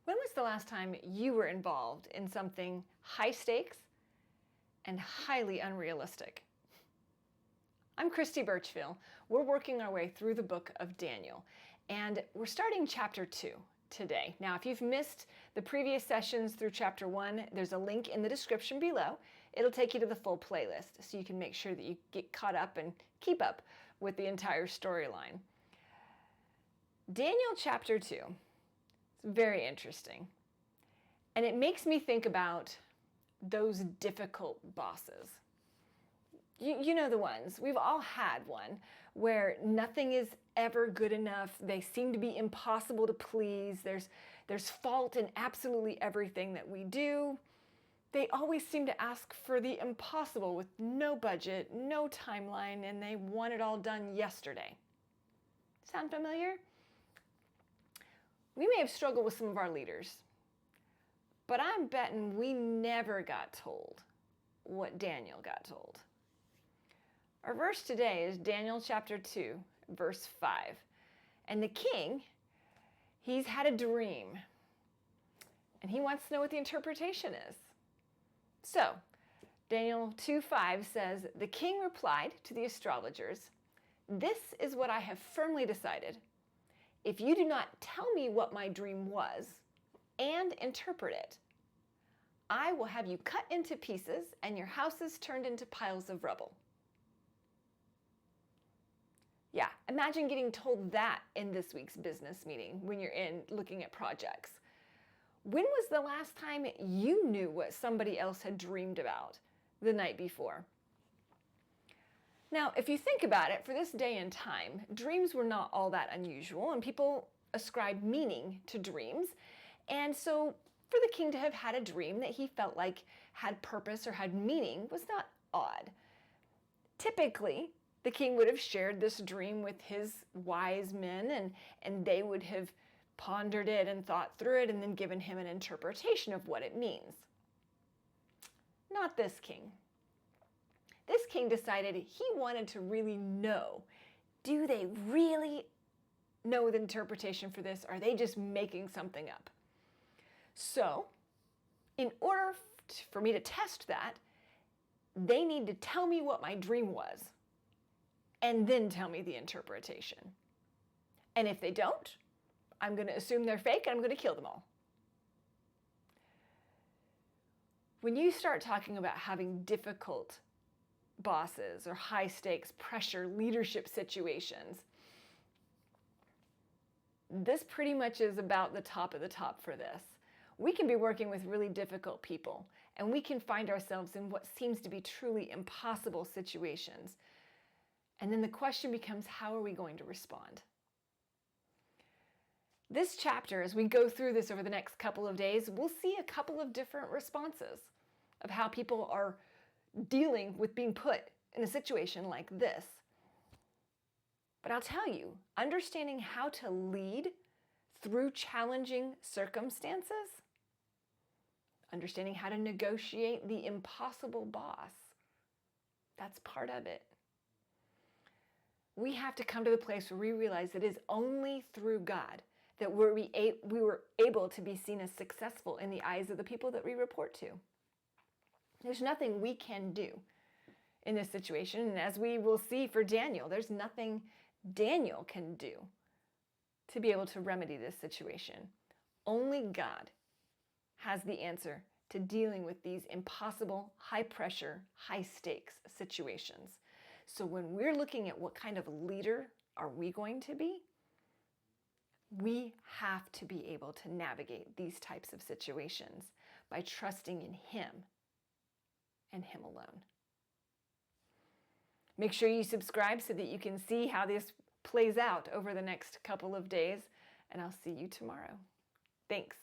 When was the last time you were involved in something high stakes and highly unrealistic? I'm Christy Birchfield. We're working our way through the book of Daniel, and we're starting chapter 2 today. Now, if you've missed the previous sessions through chapter 1, there's a link in the description below. It'll take you to the full playlist so you can make sure that you get caught up and keep up with the entire storyline. Daniel chapter 2. It's very interesting. And it makes me think about those difficult bosses. You know the ones. We've all had one where nothing is ever good enough. They seem to be impossible to please. There's fault in absolutely everything that we do. They always seem to ask for the impossible with no budget, no timeline, and they want it all done yesterday. Sound familiar? We may have struggled with some of our leaders, but I'm betting we never got told what Daniel got told. Our verse today is Daniel chapter 2, verse 5. And the king, he's had a dream, and he wants to know what the interpretation is. So, Daniel 2:5 says, "The king replied to the astrologers, 'This is what I have firmly decided. If you do not tell me what my dream was and interpret it, I will have you cut into pieces and your houses turned into piles of rubble.'" Yeah, imagine getting told that in this week's business meeting when you're in looking at projects. When was the last time you knew what somebody else had dreamed about the night before? Now, if you think about it, for this day and time, dreams were not all that unusual, and people ascribed meaning to dreams. And so for the king to have had a dream that he felt like had purpose or had meaning was not odd. Typically, the king would have shared this dream with his wise men, and they would have pondered it and thought through it and then given him an interpretation of what it means. Not this king. This king decided he wanted to really know, do they really know the interpretation for this? Or are they just making something up? So, in order for me to test that, they need to tell me what my dream was and then tell me the interpretation. And if they don't, I'm going to assume they're fake and I'm going to kill them all. When you start talking about having difficult bosses or high stakes pressure leadership situations, this pretty much is about the top of the top for this. We can be working with really difficult people, and we can find ourselves in what seems to be truly impossible situations. And then the question becomes, how are we going to respond? This chapter, as we go through this over the next couple of days, we'll see a couple of different responses of how people are dealing with being put in a situation like this. But I'll tell you, understanding how to lead through challenging circumstances, understanding how to negotiate the impossible boss, that's part of it. We have to come to the place where we realize that it is only through God that we were able to be seen as successful in the eyes of the people that we report to. There's nothing we can do in this situation. And as we will see for Daniel, there's nothing Daniel can do to be able to remedy this situation. Only God has the answer to dealing with these impossible, high pressure, high stakes situations. So when we're looking at what kind of leader are we going to be, we have to be able to navigate these types of situations by trusting in Him and Him alone. Make sure you subscribe so that you can see how this plays out over the next couple of days, and I'll see you tomorrow. Thanks.